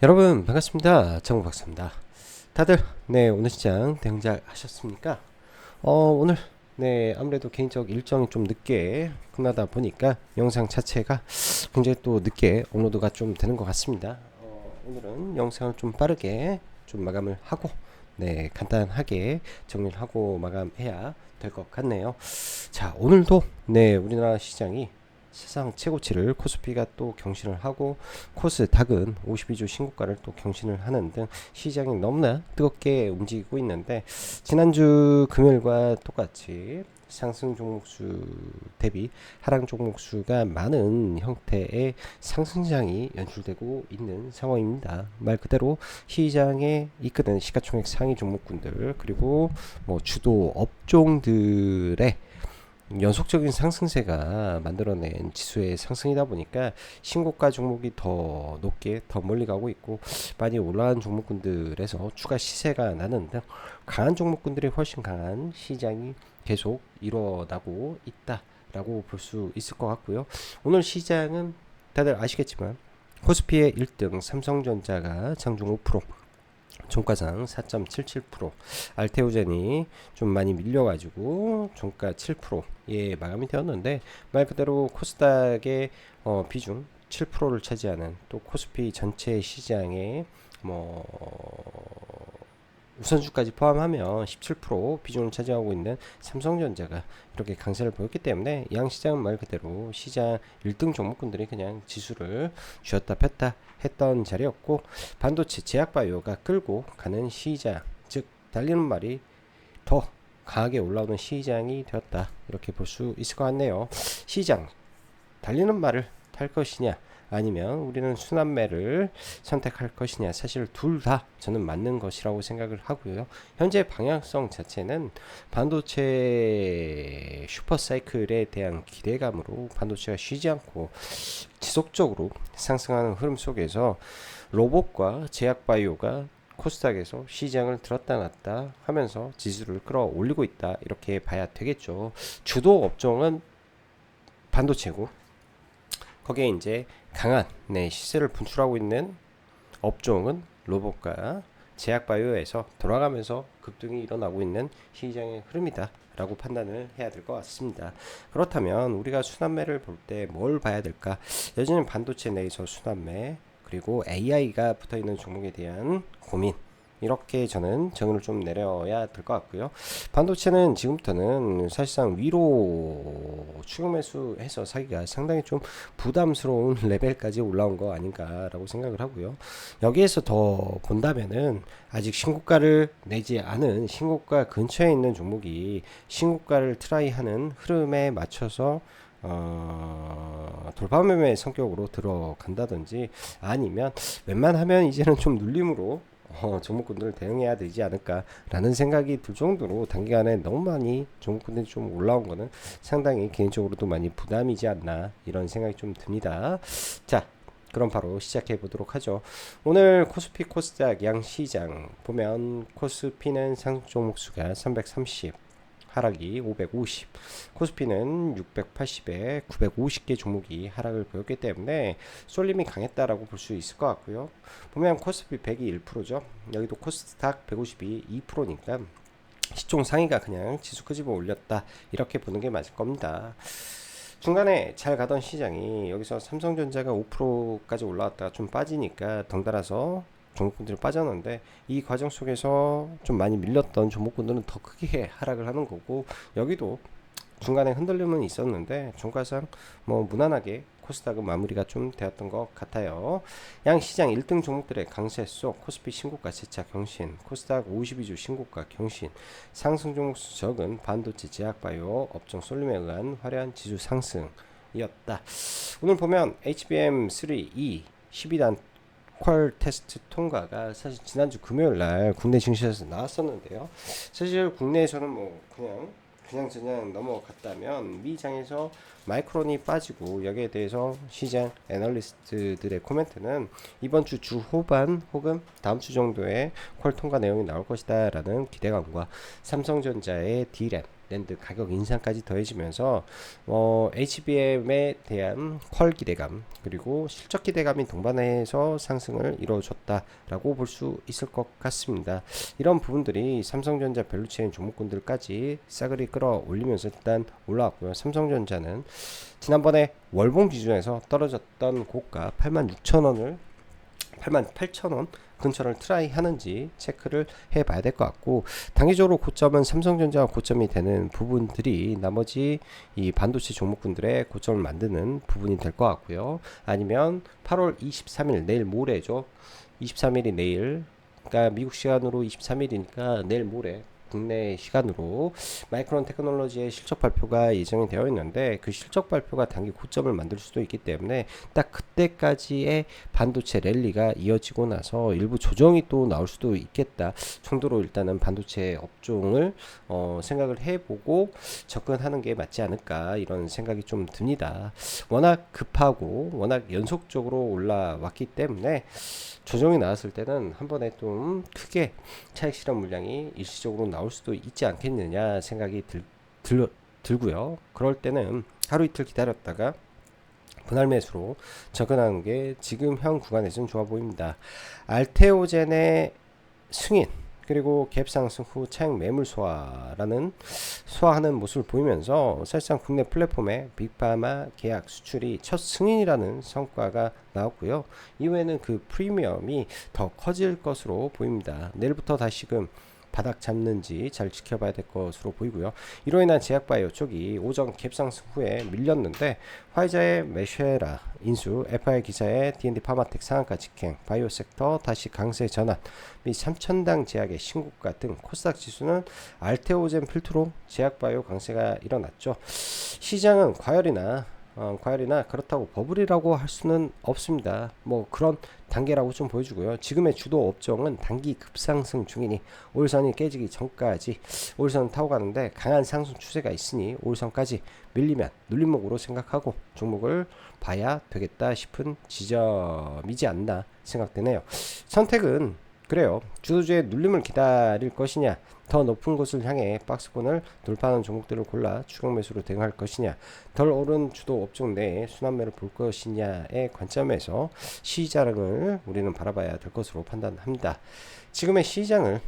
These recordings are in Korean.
여러분 반갑습니다. 정박사입니다. 다들 오늘 시장 대응잘 하셨습니까? 오늘 아무래도 개인적 일정이 좀 늦게 끝나다 보니까 영상 자체가 굉장히 또 늦게 업로드가 좀 되는 것 같습니다. 오늘은 영상을 좀 빠르게 좀 마감을 하고 간단하게 정리를 하고 마감해야 될 것 같네요. 자, 오늘도 우리나라 시장이 사상 최고치를 코스피가 또 경신을 하고 코스닥은 52주 신고가를 또 경신을 하는 등 시장이 너무나 뜨겁게 움직이고 있는데, 지난주 금요일과 똑같이 상승 종목수 대비 하락 종목수가 많은 형태의 상승장이 연출되고 있는 상황입니다. 말 그대로 시장에 이끄는 시가총액 상위 종목군들, 그리고 뭐 주도 업종들의 연속적인 상승세가 만들어낸 지수의 상승이다 보니까 신고가 종목이 더 높게 더 멀리 가고 있고, 많이 올라간 종목군들에서 추가 시세가 나는 등 강한 종목군들이 훨씬 강한 시장이 계속 일어나고 있다라고 볼 수 있을 것 같고요. 오늘 시장은 다들 아시겠지만 코스피의 1등 삼성전자가 장중 5%, 종가상 4.77%, 알테오젠이 좀 많이 밀려가지고 종가 7%에 마감이 되었는데, 말 그대로 코스닥의 비중 7%를 차지하는, 또 코스피 전체 시장의 뭐 우선주까지 포함하면 17% 비중을 차지하고 있는 삼성전자가 이렇게 강세를 보였기 때문에 양시장은 말 그대로 시장 1등 종목군들이 그냥 지수를 쥐었다 폈다 했던 자리였고, 반도체 제약바이오가 끌고 가는 시장, 즉 달리는 말이 더 강하게 올라오는 시장이 되었다, 이렇게 볼 수 있을 것 같네요. 시장 달리는 말을 탈 것이냐, 아니면 우리는 순환매를 선택할 것이냐, 사실 둘 다 저는 맞는 것이라고 생각을 하고요. 현재 방향성 자체는 반도체 슈퍼사이클에 대한 기대감으로 반도체가 쉬지 않고 지속적으로 상승하는 흐름 속에서 로봇과 제약바이오가 코스닥에서 시장을 들었다 놨다 하면서 지수를 끌어올리고 있다, 이렇게 봐야 되겠죠. 주도 업종은 반도체고, 거기에 이제 강한 시세를 분출하고 있는 업종은 로봇과 제약바이오에서 돌아가면서 급등이 일어나고 있는 시장의 흐름이다 라고 판단을 해야 될 것 같습니다. 그렇다면 우리가 순환매를 볼 때 뭘 봐야 될까? 여전히 반도체 내에서 순환매, 그리고 AI가 붙어있는 종목에 대한 고민, 이렇게 저는 정의를 좀 내려야 될 것 같고요. 반도체는 지금부터는 사실상 위로 추격 매수해서 사기가 상당히 좀 부담스러운 레벨까지 올라온 거 아닌가라고 생각을 하고요. 여기에서 더 본다면은 아직 신고가를 내지 않은 신고가 근처에 있는 종목이 신고가를 트라이하는 흐름에 맞춰서 돌파 매매 성격으로 들어간다든지, 아니면 웬만하면 이제는 좀 눌림으로 종목군들을 대응해야 되지 않을까라는 생각이 들 정도로 단기간에 너무 많이 종목군들이 좀 올라온 거는 상당히 개인적으로도 많이 부담이지 않나, 이런 생각이 좀 듭니다. 자, 그럼 바로 시작해 보도록 하죠. 오늘 코스피 코스닥 양시장 보면 코스피는 상승 종목 수가 330, 하락이 550, 코스피는 680에 950개 종목이 하락을 보였기 때문에 쏠림이 강했다라고 볼 수 있을 것 같고요. 보면 코스피 100이 1%죠. 여기도 코스닥 150이 2%니까 시총 상위가 그냥 지수 끄집어 올렸다, 이렇게 보는 게 맞을 겁니다. 중간에 잘 가던 시장이 여기서 삼성전자가 5%까지 올라왔다가 좀 빠지니까 덩달아서 종목군들이 빠졌는데, 이 과정 속에서 좀 많이 밀렸던 종목군들은 더 크게 하락을 하는 거고, 여기도 중간에 흔들림은 있었는데 종가상 뭐 무난하게 코스닥은 마무리가 좀 되었던 것 같아요. 양 시장 1등 종목들의 강세 속 코스피 신고가 재차 경신, 코스닥 52주 신고가 경신, 상승 종목수 적은 반도체 제약바이오 업종 쏠림에 의한 화려한 지수 상승이었다. 오늘 보면 HBM3E 12단 퀄 테스트 통과가 사실 지난주 금요일 날 국내 증시에서 나왔었는데요. 사실 국내에서는 뭐 그냥 넘어갔다면, 미장에서 마이크론이 빠지고, 여기에 대해서 시장 애널리스트들의 코멘트는 이번 주 후반 혹은 다음 주 정도에 퀄 통과 내용이 나올 것이다 라는 기대감과 삼성전자의 D램, 낸드 가격 인상까지 더해지면서 HBM에 대한 퀄 기대감 그리고 실적 기대감이 동반해서 상승을 이루어줬다라고 볼 수 있을 것 같습니다. 이런 부분들이 삼성전자 밸류체인 종목군들까지 싸그리 끌어올리면서 일단 올라왔고요. 삼성전자는 지난번에 월봉 기준에서 떨어졌던 고가 86,000원을 88,000원 근처를 트라이 하는지 체크를 해봐야 될 것 같고, 단기적으로 고점은 삼성전자가 고점이 되는 부분들이 나머지 이 반도체 종목군들의 고점을 만드는 부분이 될 것 같고요. 아니면 8월 23일 내일 모레죠. 23일이 내일, 그러니까 미국 시간으로 23일이니까 내일 모레 국내 시간으로 마이크론 테크놀로지의 실적 발표가 예정이 되어 있는데, 그 실적 발표가 단기 고점을 만들 수도 있기 때문에 딱 그때까지의 반도체 랠리가 이어지고 나서 일부 조정이 또 나올 수도 있겠다 정도로 일단은 반도체 업종을 생각을 해보고 접근하는 게 맞지 않을까, 이런 생각이 좀 듭니다. 워낙 급하고 워낙 연속적으로 올라왔기 때문에 조정이 나왔을 때는 한 번에 좀 크게 차익 실현 물량이 일시적으로 나올 수도 있지 않겠느냐 생각이 들고요. 그럴 때는 하루 이틀 기다렸다가 분할 매수로 접근하는 게 지금 현 구간에서는 좋아 보입니다. 알테오젠의 승인 그리고 갭 상승 후 차익 매물 소화하는 모습을 보이면서 사실상 국내 플랫폼의 빅파마 계약 수출이 첫 승인이라는 성과가 나왔고요. 이후에는 그 프리미엄이 더 커질 것으로 보입니다. 내일부터 다시금 바닥 잡는지 잘 지켜봐야 될 것으로 보이고요. 이로 인한 제약바이오 쪽이 오전 갭상승 후에 밀렸는데, 화이자의 메쉐라 인수, FI 기사의 D&D 파마텍 상한가 직행, 바이오 섹터 다시 강세 전환, 및 3천당 제약의 신고가 등 코스닥 지수는 알테오젠 필두로 제약바이오 강세가 일어났죠. 시장은 과열이나 그렇다고 버블이라고 할 수는 없습니다. 뭐 그런 단계라고 좀 보여주고요. 지금의 주도 업종은 단기 급상승 중이니 올선이 깨지기 전까지 올선 타고 가는데 강한 상승 추세가 있으니 올선까지 밀리면 눌림목으로 생각하고 종목을 봐야 되겠다 싶은 지점이지 않나 생각되네요. 선택은 그래요. 주도주의 눌림을 기다릴 것이냐, 더 높은 곳을 향해 박스권을 돌파하는 종목들을 골라 추격 매수로 대응할 것이냐, 덜 오른 주도 업종 내에 순환매를 볼 것이냐의 관점에서 시장을 우리는 바라봐야 될 것으로 판단합니다. 지금의 시장을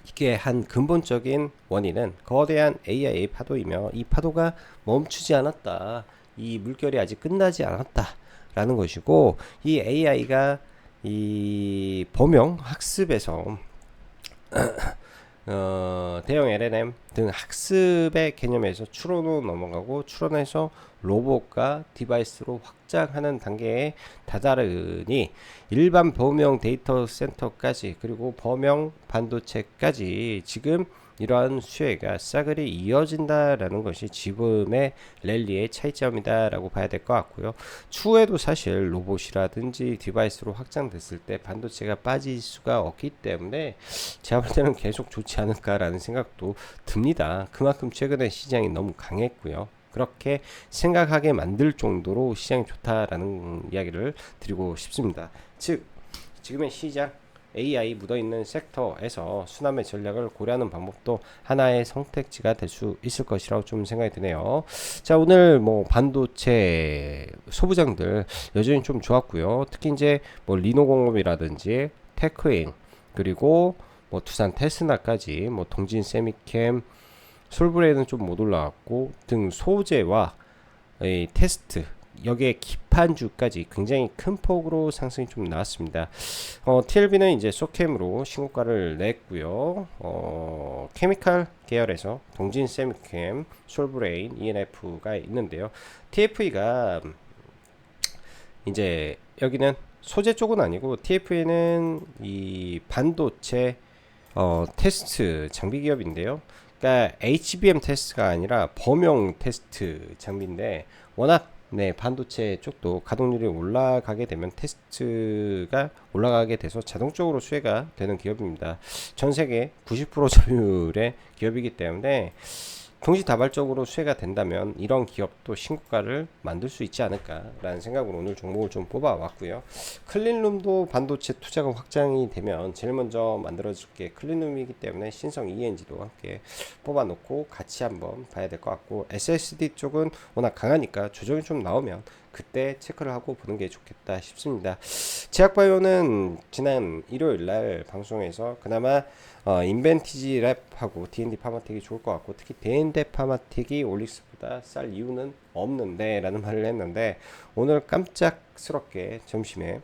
이게 한 근본적인 원인은 거대한 AI 파도이며, 이 파도가 멈추지 않았다, 이 물결이 아직 끝나지 않았다라는 것이고, 이 AI가 이 범용 학습에서 대형 LLM 등 학습의 개념에서 추론으로 넘어가고, 추론에서 로봇과 디바이스로 확장하는 단계에 다다르니 일반 범용 데이터 센터까지 그리고 범용 반도체까지 지금 이러한 수혜가 싸그리 이어진다라는 것이 지금의 랠리의 차이점이다라고 봐야 될 것 같고요. 추후에도 사실 로봇이라든지 디바이스로 확장됐을 때 반도체가 빠질 수가 없기 때문에 제가 볼 때는 계속 좋지 않을까라는 생각도 듭니다. 그만큼 최근에 시장이 너무 강했고요. 그렇게 생각하게 만들 정도로 시장이 좋다라는 이야기를 드리고 싶습니다. 즉 지금의 시장 AI 묻어있는 섹터에서 순환매 전략을 고려하는 방법도 하나의 선택지가 될 수 있을 것이라고 좀 생각이 드네요. 자, 오늘 뭐 반도체 소부장들 여전히 좀 좋았고요. 특히 이제 뭐 리노공업이라든지 테크인 그리고 뭐 두산 테스나까지 뭐 동진 세미캠 솔브레이는 좀 못 올라왔고 등 소재와 테스트 여기에 기판주까지 굉장히 큰 폭으로 상승이 좀 나왔습니다. TLB는 이제 소캠으로 신고가를 냈고요. 케미칼 계열에서 동진 세미캠, 솔브레인, ENF가 있는데요. TFE가 이제 여기는 소재 쪽은 아니고 TFE는 이 반도체 테스트 장비 기업인데요. 그러니까 HBM 테스트가 아니라 범용 테스트 장비인데, 워낙 반도체 쪽도 가동률이 올라가게 되면 테스트가 올라가게 돼서 자동적으로 수혜가 되는 기업입니다. 전 세계 90% 점유율의 기업이기 때문에 동시다발적으로 수혜가 된다면 이런 기업도 신고가를 만들 수 있지 않을까라는 생각으로 오늘 종목을 좀 뽑아왔고요. 클린룸도 반도체 투자가 확장이 되면 제일 먼저 만들어질 게 클린룸이기 때문에 신성 ENG도 함께 뽑아놓고 같이 한번 봐야 될 것 같고, SSD 쪽은 워낙 강하니까 조정이 좀 나오면 그때 체크를 하고 보는 게 좋겠다 싶습니다. 제약바이오는 지난 일요일날 방송에서 그나마 인벤티지 랩하고 D&D 파마텍이 좋을 것 같고, 특히 D&D 파마텍이 올릭스보다 쌀 이유는 없는데 라는 말을 했는데, 오늘 깜짝스럽게 점심에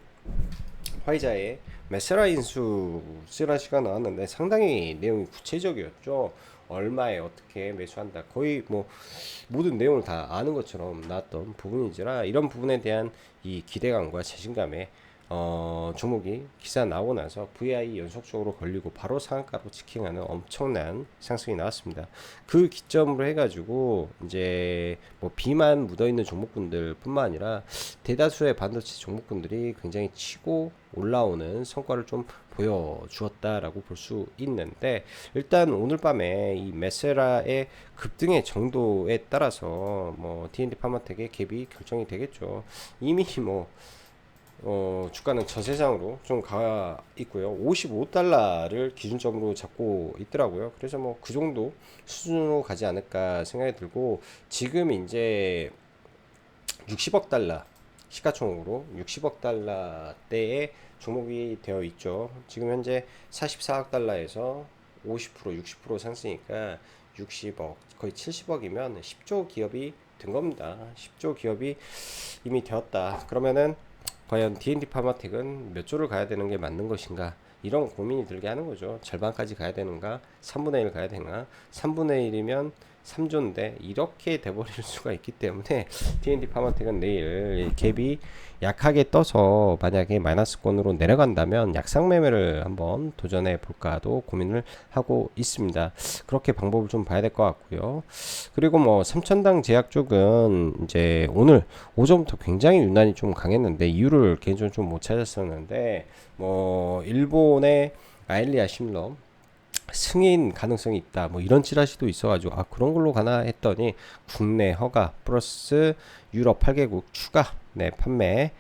화이자의 메세라 인수 찌라시가 나왔는데 상당히 내용이 구체적이었죠. 얼마에 어떻게 매수한다, 거의 뭐 모든 내용을 다 아는 것처럼 나왔던 부분이지라, 이런 부분에 대한 이 기대감과 자신감에 종목이 기사 나오고 나서 VI 연속적으로 걸리고 바로 상한가로 직행하는 엄청난 상승이 나왔습니다. 그 기점으로 해가지고 이제 뭐 비만 묻어있는 종목군들 뿐만 아니라 대다수의 반도체 종목군들이 굉장히 치고 올라오는 성과를 좀 보여주었다라고 볼 수 있는데, 일단 오늘 밤에 이 메세라의 급등의 정도에 따라서 뭐 D&D 파마텍의 갭이 결정이 되겠죠. 이미 뭐 주가는 저세상으로 좀 가 있고요. 55달러를 기준점으로 잡고 있더라고요. 그래서 뭐 그 정도 수준으로 가지 않을까 생각이 들고, 지금 이제 60억 달러 시가총액으로 60억 달러대의 종목이 되어 있죠. 지금 현재 44억 달러에서 50% 60% 상승이니까 60억 거의 70억이면 10조 기업이 된 겁니다. 10조 기업이 이미 되었다. 그러면은 과연 D&D 파마텍은 몇 조를 가야 되는 게 맞는 것인가, 이런 고민이 들게 하는 거죠. 절반까지 가야 되는가, 3분의 1 가야 되는가. 3분의 1이면 3조인데 이렇게 돼버릴 수가 있기 때문에 D&D 파마텍은 내일 갭이 약하게 떠서 만약에 마이너스권으로 내려간다면 약상 매매를 한번 도전해 볼까도 고민을 하고 있습니다. 그렇게 방법을 좀 봐야 될 것 같고요. 그리고 뭐 삼천당 제약 쪽은 이제 오늘 오전부터 굉장히 유난히 좀 강했는데 이유를 개인적으로 좀 못 찾았었는데, 뭐 일본의 아일리아 심럼 승인 가능성이 있다, 뭐 이런 찌라시도 있어가지고 아 그런 걸로 가나 했더니 국내 허가 플러스 유럽 8개국 추가 판매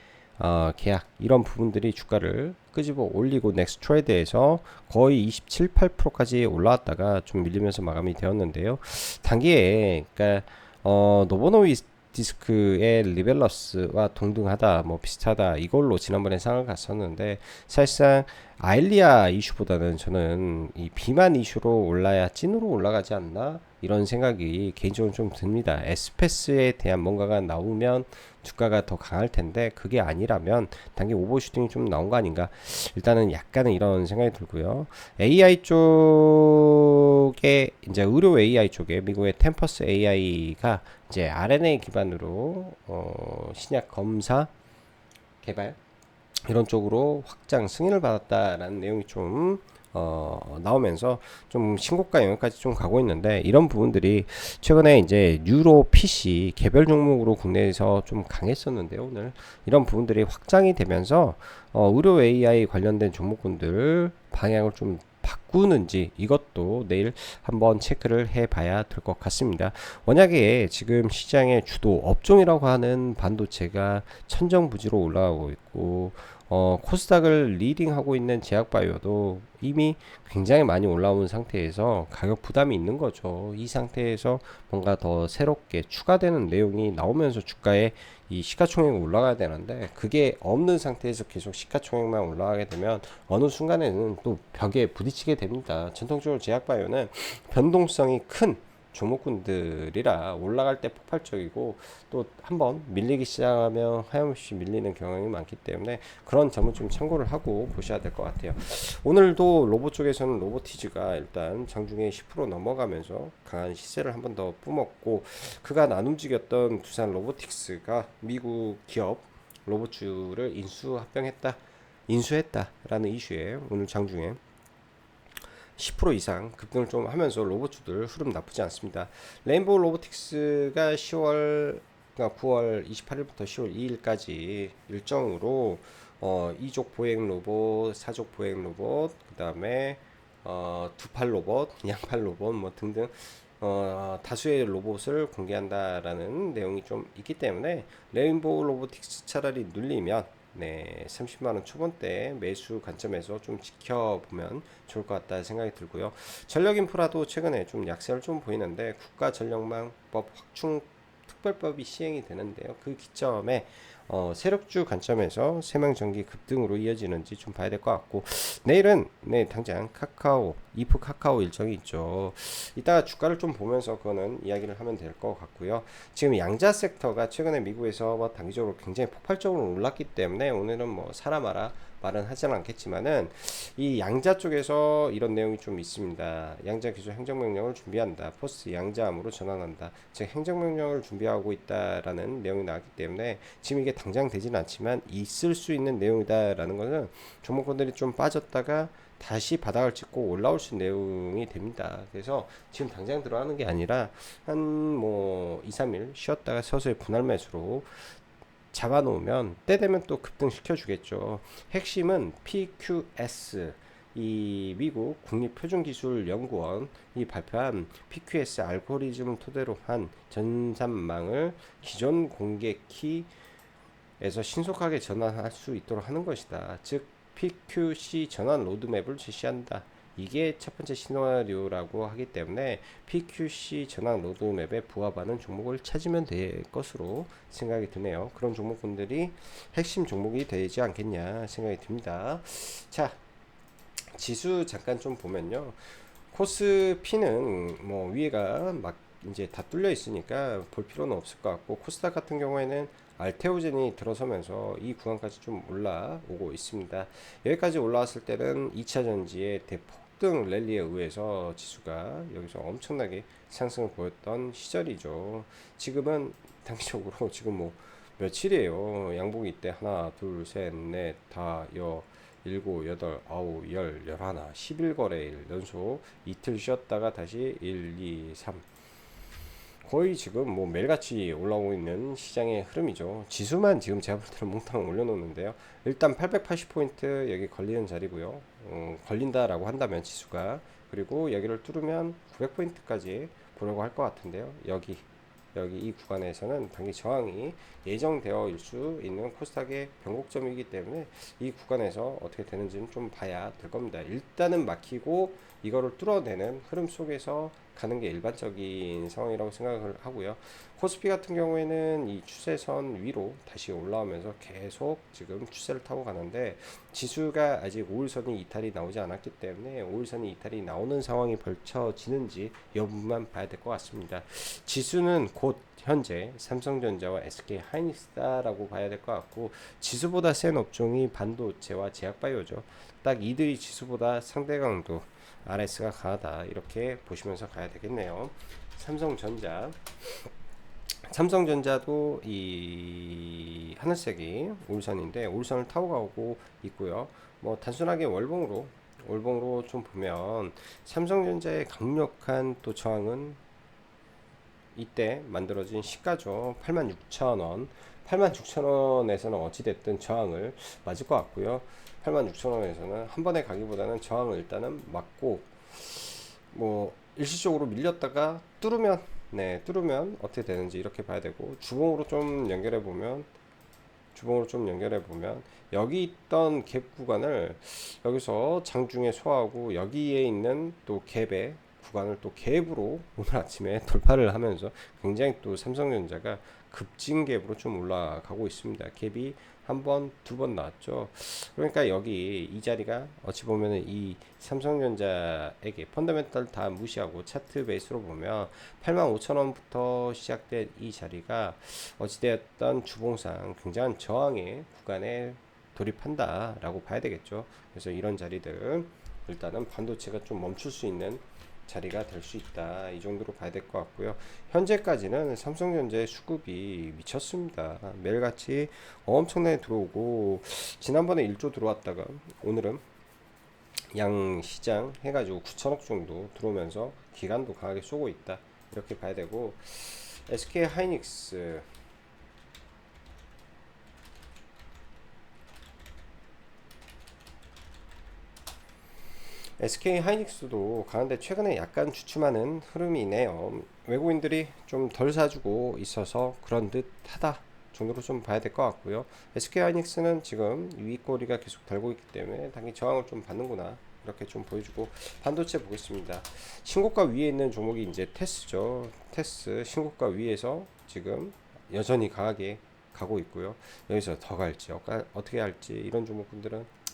계약, 이런 부분들이 주가를 끄집어 올리고 넥스트레이드에서 거의 27, 8%까지 올라왔다가 좀 밀리면서 마감이 되었는데요. 단기에 그러니까 노보노디스크의 리벨러스와 동등하다, 뭐 비슷하다, 이걸로 지난번에 상을 갔었는데, 사실상 아일리아 이슈보다는 저는 이 비만 이슈로 올라야 찐으로 올라가지 않나, 이런 생각이 개인적으로 좀 듭니다. 에스페스에 대한 뭔가가 나오면 주가가 더 강할 텐데 그게 아니라면 단기 오버슈팅이 좀 나온 거 아닌가, 일단은 약간은 이런 생각이 들고요. AI 쪽에 이제 의료 AI 쪽에 미국의 템퍼스 AI가 이제 RNA 기반으로 신약 검사 개발 이런 쪽으로 확장 승인을 받았다라는 내용이 좀 나오면서 좀 신고가 영역까지 좀 가고 있는데, 이런 부분들이 최근에 이제 뉴로 PC 개별 종목으로 국내에서 좀 강했었는데요. 오늘 이런 부분들이 확장이 되면서 의료 AI 관련된 종목군들 방향을 좀 바꾸는지, 이것도 내일 한번 체크를 해봐야 될 것 같습니다. 만약에 지금 시장의 주도 업종이라고 하는 반도체가 천정부지로 올라가고 있고, 코스닥을 리딩하고 있는 제약바이오도 이미 굉장히 많이 올라온 상태에서 가격 부담이 있는 거죠. 이 상태에서 뭔가 더 새롭게 추가되는 내용이 나오면서 주가에 이 시가총액이 올라가야 되는데, 그게 없는 상태에서 계속 시가총액만 올라가게 되면 어느 순간에는 또 벽에 부딪히게 됩니다. 전통적으로 제약바이오는 변동성이 큰 종목군들이라 올라갈 때 폭발적이고, 또 한번 밀리기 시작하면 하염없이 밀리는 경향이 많기 때문에 그런 점은 좀 참고를 하고 보셔야 될 것 같아요. 오늘도 로봇 쪽에서는 로보티즈가 일단 장중에 10% 넘어가면서 강한 시세를 한 번 더 뿜었고, 그간 안 움직였던 두산 로보틱스가 미국 기업 로봇주를 인수했다라는 이슈에 오늘 장중에 10% 이상 급등을 좀 하면서 로봇주들 흐름 나쁘지 않습니다. 레인보우 로보틱스가 9월 28일부터 10월 2일까지 일정으로 2족 보행 로봇, 4족 보행 로봇, 그 다음에 두팔 로봇, 양팔 로봇 뭐 등등 다수의 로봇을 공개한다라는 내용이 좀 있기 때문에 레인보우 로보틱스 차라리 눌리면 30만 원 초반대 매수 관점에서 좀 지켜보면 좋을 것 같다 생각이 들고요. 전력 인프라도 최근에 좀 약세를 좀 보이는데 국가 전력망법 확충 특별법이 시행이 되는데요. 그 기점에 세력주 관점에서 세명전기 급등으로 이어지는지 좀 봐야 될 것 같고, 내일은 당장 카카오 이프 카카오 일정이 있죠. 이따가 주가를 좀 보면서 그거는 이야기를 하면 될 것 같고요. 지금 양자 섹터가 최근에 미국에서 단기적으로 굉장히 폭발적으로 올랐기 때문에 오늘은 사라 마라 말은 하지는 않겠지만은 이 양자 쪽에서 이런 내용이 좀 있습니다. 양자 기술 행정명령을 준비한다. 포스트 양자함으로 전환한다. 즉 행정명령을 준비하고 있다라는 내용이 나왔기 때문에 지금 이게 당장 되지는 않지만 있을 수 있는 내용이다라는 것은 종목권들이 좀 빠졌다가 다시 바닥을 찍고 올라올 수 있는 내용이 됩니다. 그래서 지금 당장 들어가는 게 아니라 한 2, 3일 쉬었다가 서서히 분할 매수로 잡아놓으면 때 되면 또 급등시켜 주겠죠. 핵심은 PQS, 이 미국 국립표준기술연구원이 발표한 PQS 알고리즘을 토대로 한 전산망을 기존 공개 키에서 신속하게 전환할 수 있도록 하는 것이다. 즉 PQC 전환 로드맵을 제시한다. 이게 첫 번째 시나리오라고 하기 때문에 PQC 전환 로드맵에 부합하는 종목을 찾으면 될 것으로 생각이 드네요. 그런 종목군들이 핵심 종목이 되지 않겠냐 생각이 듭니다. 자, 지수 잠깐 좀 보면요. 코스피는 위에가 막 이제 다 뚫려 있으니까 볼 필요는 없을 것 같고, 코스닥 같은 경우에는 알테오젠이 들어서면서 이 구간까지 좀 올라오고 있습니다. 여기까지 올라왔을 때는 2차 전지의 대폭등 랠리에 의해서 지수가 여기서 엄청나게 상승을 보였던 시절이죠. 지금은 단기적으로 지금 며칠이에요. 양봉이 있대. 하나, 둘, 셋, 넷, 다, 일곱, 여덟, 아홉, 열, 열하나, 11거래일 연속 이틀 쉬었다가 다시 1, 2, 3, 거의 지금 매일같이 올라오고 있는 시장의 흐름이죠. 지수만 지금 제가 볼 때는 몽땅 올려놓는데요. 일단 880포인트 여기 걸리는 자리고요. 걸린다라고 한다면 지수가, 그리고 여기를 뚫으면 900포인트까지 보려고 할 것 같은데요. 여기 이 구간에서는 단기 저항이 예정되어 일 수 있는 코스닥의 변곡점이기 때문에 이 구간에서 어떻게 되는지는 좀 봐야 될 겁니다. 일단은 막히고 이거를 뚫어내는 흐름 속에서 가는 게 일반적인 상황이라고 생각을 하고요. 코스피 같은 경우에는 이 추세선 위로 다시 올라오면서 계속 지금 추세를 타고 가는데, 지수가 아직 5일선이 이탈이 나오지 않았기 때문에 5일선이 이탈이 나오는 상황이 벌쳐지는지 이 부분만 봐야 될 것 같습니다. 지수는 곧 현재 삼성전자와 SK 하이닉스다라고 봐야 될 것 같고, 지수보다 센 업종이 반도체와 제약바이오죠. 딱 이들이 지수보다 상대 강도 RS가 강하다, 이렇게 보시면서 가야 되겠네요. 삼성전자도 이 하늘색이 올선인데 올선을 타고 가고 있고요. 단순하게 월봉으로 좀 보면 삼성전자의 강력한 또 저항은 이때 만들어진 시가죠. 86,000원. 86,000원에서는 어찌됐든 저항을 맞을 것 같고요. 86,000원에서는 한 번에 가기보다는 저항을 일단은 맞고, 일시적으로 밀렸다가 뚫으면 어떻게 되는지 이렇게 봐야 되고, 주봉으로 좀 연결해 보면 여기 있던 갭 구간을 여기서 장중에 소화하고, 여기에 있는 또 갭의 구간을 또 갭으로 오늘 아침에 돌파를 하면서 굉장히 또 삼성전자가 급진 갭으로 좀 올라가고 있습니다. 갭이 한 번, 두 번 나왔죠. 그러니까 여기 이 자리가 어찌 보면은 이 삼성전자에게 펀더멘탈 다 무시하고 차트 베이스로 보면 85,000원부터 시작된 이 자리가 어찌되었던 주봉상 굉장한 저항의 구간에 돌입한다라고 봐야 되겠죠. 그래서 이런 자리들 일단은 반도체가 좀 멈출 수 있는 자리가 될 수 있다, 이 정도로 봐야 될 것 같고요. 현재까지는 삼성전자의 수급이 미쳤습니다. 매일같이 엄청나게 들어오고, 지난번에 1조 들어왔다가 오늘은 양시장 해가지고 9천억 정도 들어오면서 기간도 강하게 쏘고 있다, 이렇게 봐야 되고, SK 하이닉스 SK 하이닉스도 가는데 최근에 약간 주춤하는 흐름이네요. 외국인들이 좀 덜 사주고 있어서 그런 듯 하다 정도로 좀 봐야 될 것 같고요. SK 하이닉스는 지금 위꼬리가 계속 달고 있기 때문에 당연히 저항을 좀 받는구나 이렇게 좀 보여주고, 반도체 보겠습니다. 신고가 위에 있는 종목이 이제 테스죠. 테스 신고가 위에서 지금 여전히 강하게 가고 있고요. 여기서 더 갈지 어떻게 할지 이런 종목분들은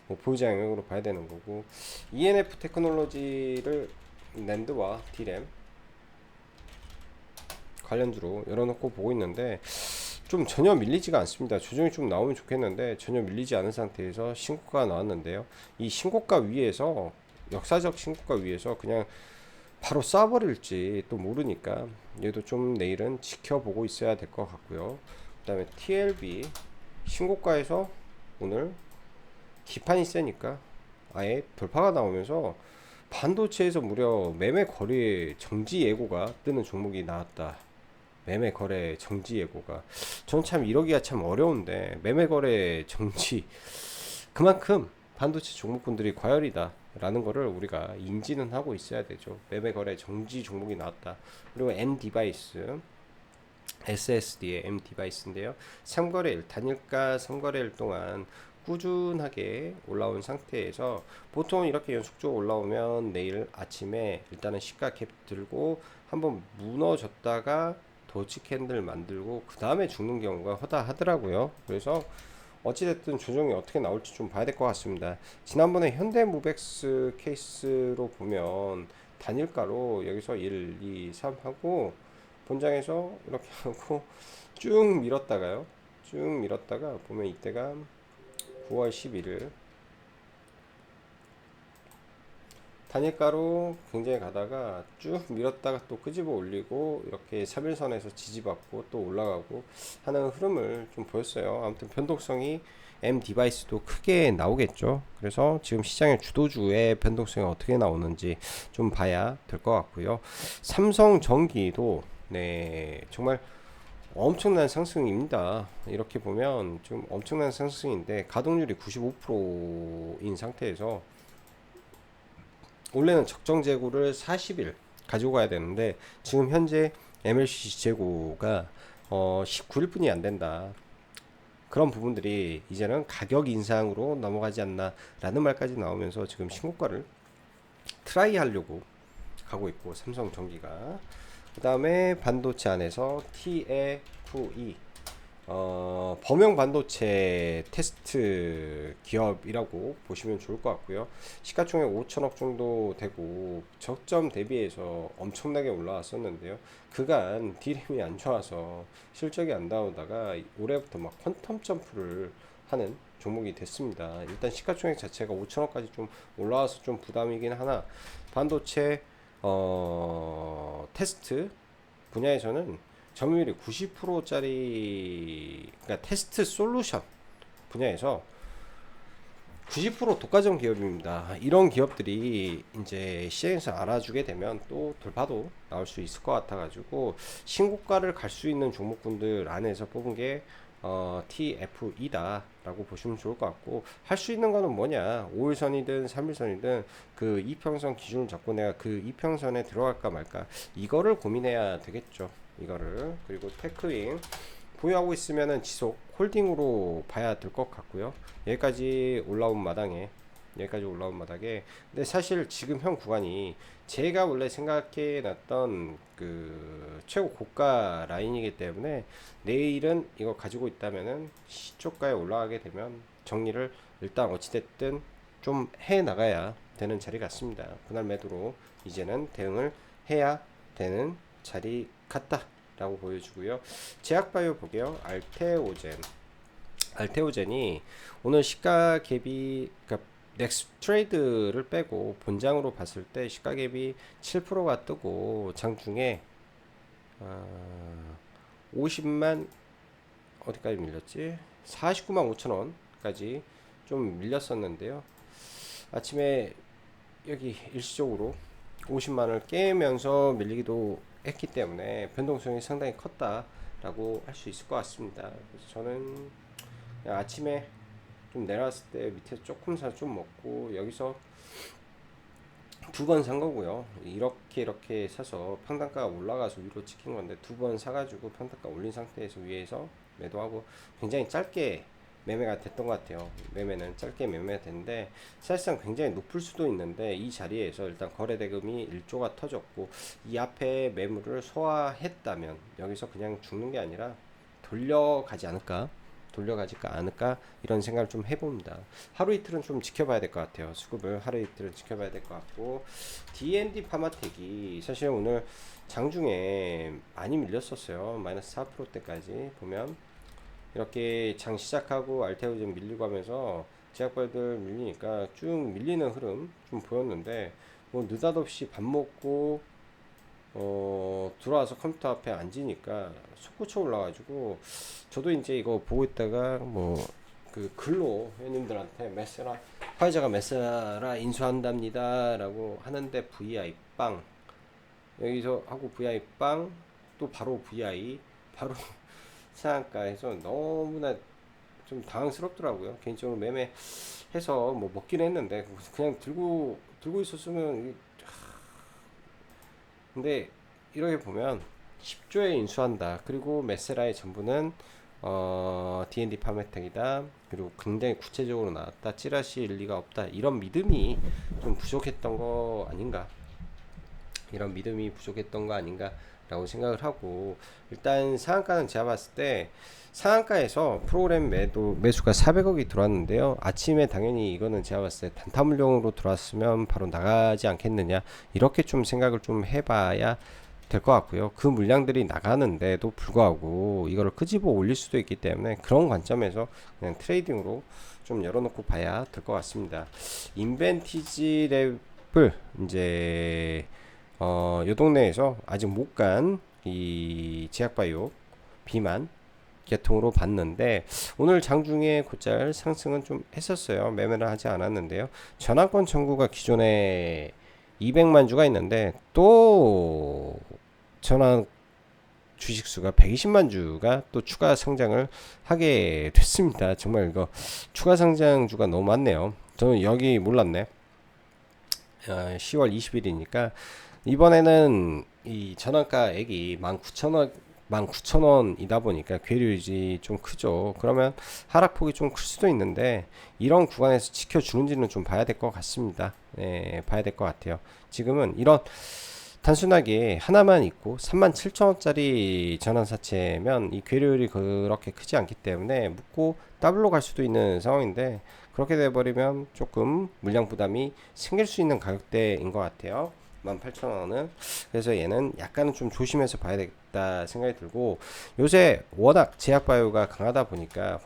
뭐 보유자 영역으로 봐야 되는 거고, ENF 테크놀로지를 낸드와 D램 관련주로 열어놓고 보고 있는데 좀 전혀 밀리지가 않습니다. 조정이 좀 나오면 좋겠는데 전혀 밀리지 않은 상태에서 신고가가 나왔는데요. 이 신고가 위에서, 역사적 신고가 위에서 그냥 바로 쏴버릴지 또 모르니까 얘도 좀 내일은 지켜보고 있어야 될 것 같고요. 그 다음에 TLB 신고가에서 오늘 기판이 세니까 아예 돌파가 나오면서 반도체에서 무려 매매 거래 정지 예고가 뜨는 종목이 나왔다. 매매 거래 정지 예고가, 전 참 이러기가 참 어려운데 매매 거래 정지, 그만큼 반도체 종목군들이 과열이다 라는 거를 우리가 인지는 하고 있어야 되죠. 매매 거래 정지 종목이 나왔다. 그리고 M 디바이스, SSD의 M 디바이스인데요. 3거래일, 단일가 3거래일 동안 꾸준하게 올라온 상태에서 보통 이렇게 연속적으로 올라오면 내일 아침에 일단은 시가 갭 들고 한번 무너졌다가 도치 캔들 만들고 그 다음에 죽는 경우가 허다하더라고요. 그래서 어찌됐든 조정이 어떻게 나올지 좀 봐야 될 것 같습니다. 지난번에 현대무벡스 케이스로 보면 단일가로 여기서 1, 2, 3 하고 본장에서 이렇게 하고 쭉 밀었다가요. 쭉 밀었다가 보면 이때가 9월 11일 단일가로 굉장히 가다가 쭉 밀었다가 또 끄집어 올리고 이렇게 3일선에서 지지받고 또 올라가고 하는 흐름을 좀 보였어요. 아무튼 변동성이 M 디바이스도 크게 나오겠죠. 그래서 지금 시장의 주도주의 변동성이 어떻게 나오는지 좀 봐야 될 것 같고요. 삼성전기도 네 정말 엄청난 상승입니다. 이렇게 보면 좀 엄청난 상승인데 가동률이 95%인 상태에서 원래는 적정 재고를 40일 가지고 가야 되는데 지금 현재 MLCC 재고가 19일뿐이 안 된다. 그런 부분들이 이제는 가격 인상으로 넘어가지 않나 라는 말까지 나오면서 지금 신고가를 트라이 하려고 가고 있고, 삼성전기가. 그 다음에 반도체 안에서 TFE 범용 반도체 테스트 기업이라고 보시면 좋을 것 같고요. 시가총액 5천억 정도 되고 저점 대비해서 엄청나게 올라왔었는데요. 그간 D램이 안 좋아서 실적이 안 나오다가 올해부터 막 퀀텀 점프를 하는 종목이 됐습니다. 일단 시가총액 자체가 5천억까지 좀 올라와서 좀 부담이긴 하나, 반도체 테스트 분야에서는 점유율이 90%짜리, 그러니까 테스트 솔루션 분야에서 90% 독과점 기업입니다. 이런 기업들이 이제 시장에서 알아주게 되면 또 돌파도 나올 수 있을 것 같아가지고 신고가를 갈 수 있는 종목군들 안에서 뽑은 게 TFE다 라고 보시면 좋을 것 같고, 할 수 있는 거는 뭐냐, 5일선이든 3일선이든 그 이평선 기준을 잡고 내가 그 이평선에 들어갈까 말까 이거를 고민해야 되겠죠. 이거를. 그리고 테크윙 보유하고 있으면은 지속 홀딩으로 봐야 될 것 같고요. 여기까지 올라온 마당에, 근데 사실 지금 현 구간이 제가 원래 생각해 놨던 그 최고 고가 라인이기 때문에 내일은 이거 가지고 있다면은 시초가에 올라가게 되면 정리를 일단 어찌됐든 좀 해 나가야 되는 자리 같습니다. 분할 매도로 이제는 대응을 해야 되는 자리 같다 라고 보여주고요. 제약바이오 보게요. 알테오젠이 오늘 시가 갭이, 그러니까 넥스트레이드를 빼고 본장으로 봤을 때 시가 갭이 7%가 뜨고 장중에 50만 어디까지 밀렸지? 49만 5천 원까지 좀 밀렸었는데요. 아침에 여기 일시적으로 50만을 깨면서 밀리기도 했기 때문에 변동성이 상당히 컸다라고 할 수 있을 것 같습니다. 그래서 저는 그냥 아침에 좀 내려왔을 때 밑에 조금 사 좀 먹고 여기서 두 번 산 거고요. 이렇게 사서 평단가가 올라가서 위로 찍힌 건데 두 번 사가지고 평단가 올린 상태에서 위에서 매도하고 굉장히 짧게 매매가 됐던 것 같아요. 매매는 짧게 매매가 됐는데 사실상 굉장히 높을 수도 있는데 이 자리에서 일단 거래대금이 1조가 터졌고 이 앞에 매물을 소화했다면 여기서 그냥 죽는 게 아니라 돌려가지까 않을까 이런 생각을 좀 해봅니다. 하루 이틀은 좀 지켜봐야 될 것 같아요. 수급을 하루 이틀은 지켜봐야 될 것 같고 D&D 파마텍이 사실 오늘 장중에 많이 밀렸었어요. 마이너스 4%대까지 보면 이렇게 장 시작하고 알테오 좀 밀리고 하면서 제약바들 밀리니까 쭉 밀리는 흐름 좀 보였는데 뭐 느닷없이 밥 먹고 들어와서 컴퓨터 앞에 앉으니까 솟구쳐 올라가지고 저도 이제 이거 보고 있다가 뭐 그 글로 회원님들한테 메세라 화이자가 메세라 인수한답니다 라고 하는데 VI 빵 여기서 하고 VI 빵 또 바로 VI 바로 상한가에서 너무나 좀 당황스럽더라고요. 개인적으로 매매해서 뭐 먹긴 했는데 그냥 들고 있었으면 근데 이렇게 보면 10조에 인수한다. 그리고 메세라의 전부는 D&D 파메텍이다. 그리고 굉장히 구체적으로 나왔다. 찌라시일 리가 없다. 이런 믿음이 좀 부족했던 거 아닌가? 이런 믿음이 부족했던 거 아닌가? 라고 생각을 하고 일단 상한가는 제가 봤을 때 상한가에서 프로그램 매수가 400억이 들어왔는데요. 아침에 당연히 이거는 제가 봤을 때 단타물용으로 들어왔으면 바로 나가지 않겠느냐 이렇게 좀 생각을 좀 해봐야 될 것 같고요. 그 물량들이 나가는데도 불구하고 이거를 끄집어 올릴 수도 있기 때문에 그런 관점에서 그냥 트레이딩으로 좀 열어놓고 봐야 될 것 같습니다. 인벤티지 랩을 이제 요 동네에서 아직 못 간 이 제약바이오 비만 계통으로 봤는데 오늘 장중에 곧잘 상승은 좀 했었어요. 매매를 하지 않았는데요. 전환권 청구가 기존에 200만 주가 있는데 또 전환 주식수가 120만 주가 또 추가 상장을 하게 됐습니다. 정말 이거 추가 상장주가 너무 많네요. 저는 여기 몰랐네. 10월 20일이니까 이번에는 이 전환가액이 19,000원이다 보니까 괴리율이 좀 크죠. 그러면 하락폭이 좀 클 수도 있는데 이런 구간에서 지켜주는지는 좀 봐야 될 것 같습니다. 네, 봐야 될 것 같아요. 지금은 이런 단순하게 하나만 있고 37,000원짜리 전환사채면 이 괴리율이 그렇게 크지 않기 때문에 묶고 더블로 갈 수도 있는 상황인데 그렇게 돼버리면 조금 물량 부담이 생길 수 있는 가격대인 것 같아요. 18,000원은. 그래서 얘는 약간은 좀 조심해서 봐야 되겠다 생각이 들고 요새 워낙 제약바이오가 강하다 보니까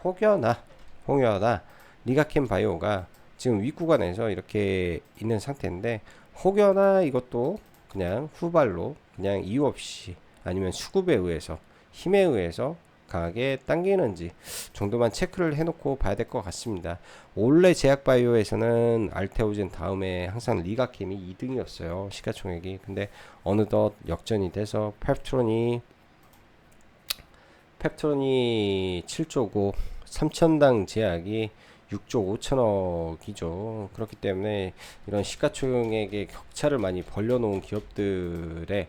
홍여나 리가켄 바이오가 지금 윗구간에서 이렇게 있는 상태인데 혹여나 이것도 그냥 후발로 그냥 이유 없이 아니면 수급에 의해서 힘에 의해서 강하게 당기는지 정도만 체크를 해놓고 봐야 될 것 같습니다. 원래 제약바이오에서는 알테오젠 다음에 항상 리가캠이 2등이었어요. 시가총액이. 근데 어느덧 역전이 돼서 펩트론이 7조고 3천당 제약이 6조 5천억이죠. 그렇기 때문에 이런 시가총액의 격차를 많이 벌려놓은 기업들의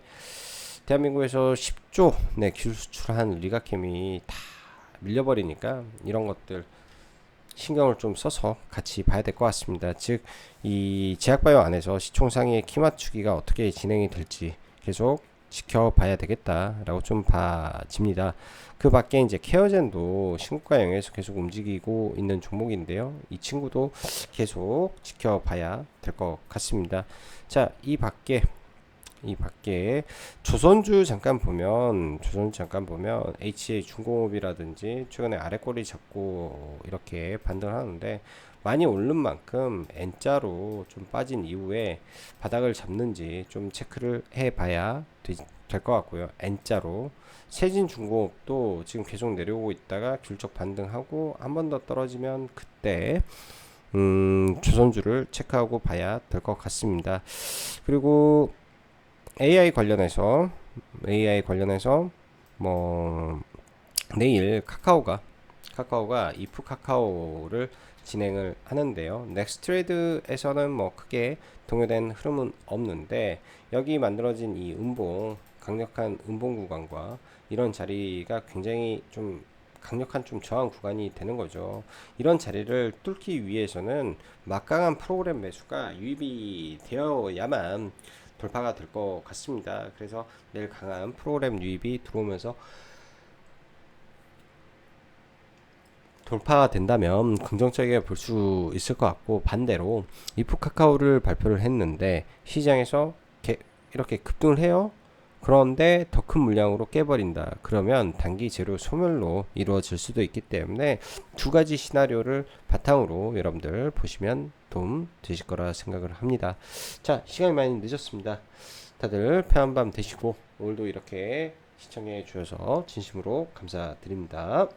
대한민국에서 10조 네, 기술 수출한 리가캠이 다 밀려버리니까 이런 것들 신경을 좀 써서 같이 봐야 될 것 같습니다. 즉 이 제약바이오 안에서 시총상의 키 맞추기가 어떻게 진행이 될지 계속 지켜봐야 되겠다라고 좀 봐집니다. 그 밖에 이제 케어젠도 신고가 영역에서 계속 움직이고 있는 종목인데요. 이 친구도 계속 지켜봐야 될 것 같습니다. 자, 이 밖에 조선주 잠깐 보면 HA 중공업이라든지 최근에 아래꼬리 잡고 이렇게 반등을 하는데 많이 오른 만큼 N자로 좀 빠진 이후에 바닥을 잡는지 좀 체크를 해봐야 될 것 같고요. N자로 세진중공업도 지금 계속 내려오고 있다가 귤적 반등하고 한 번 더 떨어지면 그때 조선주를 체크하고 봐야 될 것 같습니다. 그리고 AI 관련해서 뭐 내일 카카오가 카카오가 이프 카카오를 진행을 하는데요. 넥스트레이드에서는 뭐 크게 동요된 흐름은 없는데 여기 만들어진 이 음봉, 강력한 음봉 구간과 이런 자리가 굉장히 좀 강력한 좀 저항 구간이 되는 거죠. 이런 자리를 뚫기 위해서는 막강한 프로그램 매수가 유입이 되어야만 돌파가 될 것 같습니다. 그래서 내일 강한 프로그램 유입이 들어오면서 돌파가 된다면 긍정적이게 볼 수 있을 것 같고, 반대로 이프 카카오를 발표를 했는데 시장에서 이렇게 급등을 해요. 그런데 더 큰 물량으로 깨버린다. 그러면 단기 재료 소멸로 이루어질 수도 있기 때문에 두 가지 시나리오를 바탕으로 여러분들 보시면 도움 되실 거라 생각을 합니다. 자, 시간이 많이 늦었습니다. 다들 편한 밤 되시고 오늘도 이렇게 시청해 주셔서 진심으로 감사드립니다.